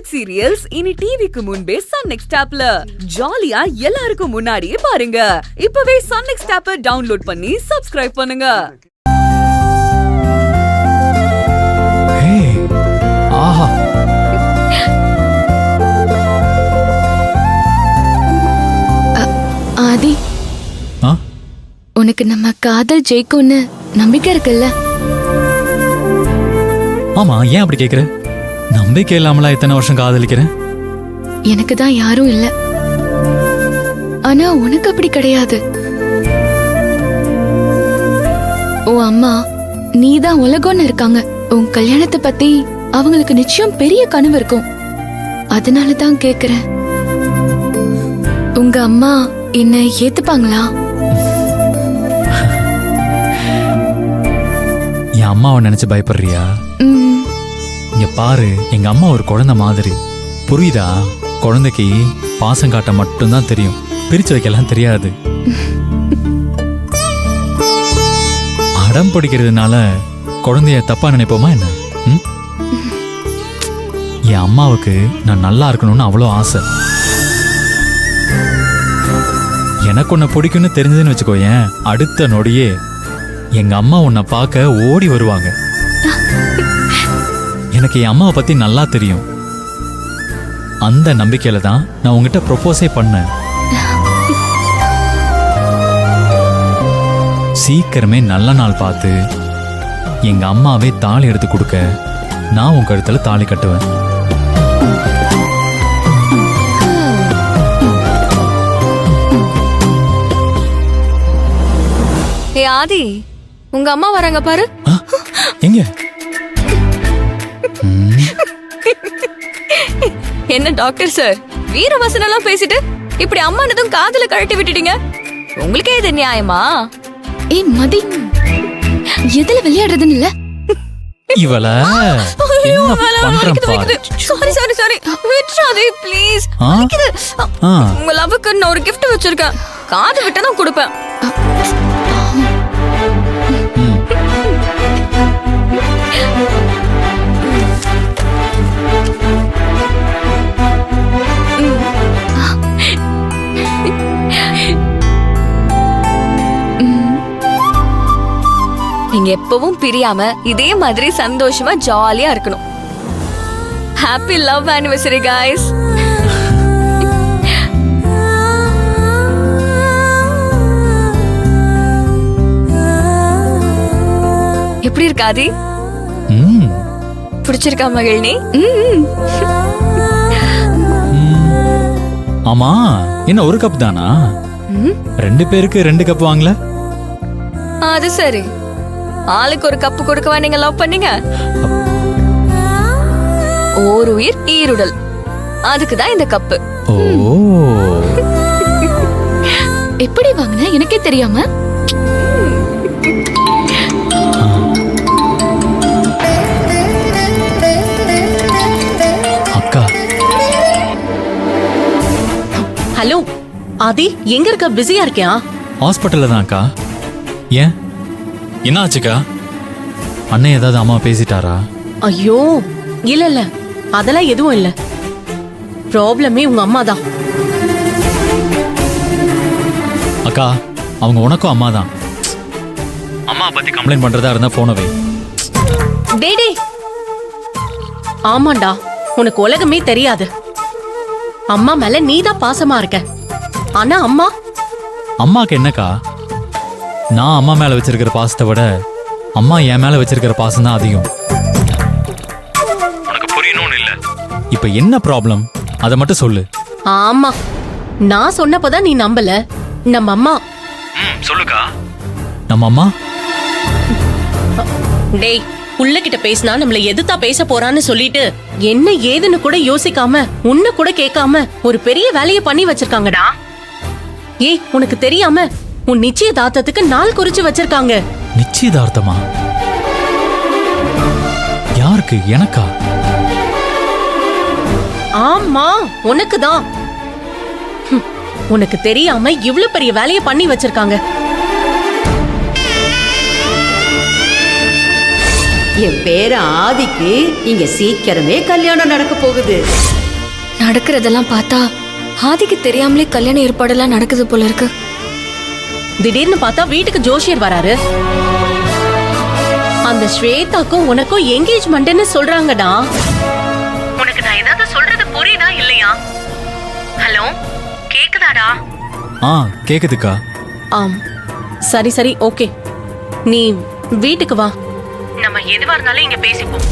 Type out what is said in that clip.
Hit serials இனி டிவிக்கு முன்பே சன் நெக்ஸ்ட் ஆப்ல ஜாலியா எல்லாருக்கும் முன்னாடியே பாருங்க. இப்பவே சன் நெக்ஸ்ட் ஆப்பை டவுன்லோட் பண்ணி சப்ஸ்கிரைப் பண்ணுங்க. ஆஹா, ஆதி, உனக்கு நம்ம காதல் ஜெயிக்கும்னு நம்பிக்கை இருக்குல்ல? ஆமா, ஏன் அப்படி கேக்குற? நம்பிக்கை இல்லாமலா இத்தனை வருஷம் காதலிக்கிறேன்? எனக்கு தான் யாரும் இல்ல, ஆனா உனக்கு அப்படி கிடையாது. உன் அம்மா நீதான் உலகம்னு இருக்காங்க. உன் கல்யாணத்தை பத்தி அவங்களுக்கு நிச்சயம் பெரிய கனவு இருக்கும். அதனாலதான் கேக்குறேன், உங்க அம்மா என்ன ஏத்துப்பாங்களா? என் அம்மாவை நினைச்சு பயப்படுறியா? இங்க பாரு, எங்க அம்மா ஒரு குழந்தை மாதிரி, புரியுதா? குழந்தைக்கு பாசம் காட்ட மட்டும்தான் தெரியும், பிரிச்சு வைக்கலாம் தெரியாது. அடம் பிடிக்கிறதுனால குழந்தைய தப்பா நினைப்போமா என்ன? என் அம்மாவுக்கு நான் நல்லா இருக்கணும்னு அவ்வளோ ஆசை. எனக்கு உன்னை பிடிக்கும்னு தெரிஞ்சதுன்னு வச்சுக்கோயேன், அடுத்த நொடியே எங்க அம்மா உன்னை பார்க்க ஓடி வருவாங்க. எனக்கு என் அம்மாவை பத்தி நல்லா தெரியும். அந்த நம்பிக்கையில தான் நான் உங்ககிட்ட ப்ரொபோஸே பண்ணேன். சீக்கிரமே நல்ல நாள் பார்த்து எங்க அம்மாவே தாலி எடுத்து கொடுக்க நான் உங்க கழுத்துல தாலி கட்டுவேன். ஏ ஆதி, உங்க அம்மா வராங்க பாரு. எங்க? என்ன டாக்டர் சார், வீரவசனம் எல்லாம் பேசிட்டு இப்படி அம்மானதும் காதுல கழட்டி விட்டுட்டீங்க. உங்களுக்கே இது நியாயமா? ஏ மதி, எதுல விளையாடுறதுன்னு இல்ல. இவள சாரி விட்றாதே ப்ளீஸ். உங்க லவ்வுக்கு நான் ஒரு கிஃப்ட் வச்சிருக்கேன், காது விட்டு தான் கொடுப்பேன். நீங்க எப்பவும் பிரியாம இதே மாதிரி சந்தோஷமா ஜாலியா இருக்கணும். Happy love anniversary guys. எப்படி இருக்காதி? பிடிச்சிருக்கா மகிழ்னி? ஆமா, என்ன ஒரு கப் தானா? 2 பேருக்கு 2 கப் வாங்கல? அது சரி, ஆளுக்கு ஒரு கப்பு கொடுக்கவா நீங்க லவ் பண்ணீங்க? ஒரு உயிர் ஈருடல், அதுக்குதான் இந்த கப்பு. ஓ, எப்படி வாங்கின எனக்கே தெரியாம? அக்கா. ஹலோ ஆதி, எங்க இருக்க? பிஸியா இருக்கியா? ஹாஸ்பிட்டல்ல தான் அக்கா. ஏன், என்ன ஆச்சுக்கா? அண்ணன் ஏதாவது அம்மா பேசிட்டாரா? ஐயோ இல்ல, அதெல்லாம் எதுவும் இல்ல. ப்ராப்ளமே உங்க அம்மா தான். அக்கா, அவங்க உனக்கும் அம்மா தான். அம்மா பத்தி கம்ப்ளைண்ட் பண்றதா இருந்தா போன வை. டேய், ஆமாண்டா, உனக்கு உலகமே தெரியாது. அம்மா மேல நீதான் பாசமா இருக்க, ஆனா அம்மாக்கு என்னக்கா? நான் அம்மா மேல வச்சிருக்கிற பாசத்தை விட அம்மா என் மேல வச்சிருக்கிற பாசம் தான் அதிகம். உனக்கு புரியணும்னு இல்ல. இப்ப என்ன ப்ராப்ளம், அத மட்டும் சொல்லு. ஆமா, நான் சொன்னப்பதான் நீ நம்பல. நம்ம அம்மா. சொல்லுக்கா. நம்ம அம்மா? டேய், புள்ள கிட்ட பேசினா நம்மள எதுத்தா பேச போறான்னு சொல்லிட்டு என்ன ஏதுன்னு கூட யோசிக்காம, உன்ன கூட கேட்காம ஒரு பெரிய வேலையை பண்ணி வச்சிருக்காங்கடா. ஏய், உனக்கு தெரியாம உன் நிச்சயதார்த்தத்துக்கு நாள் குறிச்சு வச்சிருக்காங்க. நிச்சயதார்த்தமா? யாருக்கு? எனக்கா? ஆமா, உனக்குதான். உனக்கு தெரியாம இவ்ளோ பெரிய வேலையை பண்ணி வச்சிருக்காங்க. என் பேர ஆதிக்கு இங்க சீக்கிரமே கல்யாணம் நடக்க போகுது. நடக்கிறதெல்லாம் பார்த்தா ஆதிக்கு தெரியாமலே கல்யாண ஏற்பாடெல்லாம் நடக்குது போல இருக்கு. திடீர்னு பார்த்தா வீட்டுக்கு ஜோஷியர் வராரு. அந்த ஸ்வேதாக்கும் உனக்கும் என்கேஜ்மெண்ட்னு சொல்றாங்கடா. உனக்கு நான் ஏதாவது சொல்றது புரியுதா இல்லையா? ஹலோ, கேக்குதாடா? கேக்குதுக்கா. ஆம், சரி சரி, ஓகே. நீ வீட்டுக்கு வா, நம்ம எதுவா இருந்தாலும் இங்க பேசிப்போம்.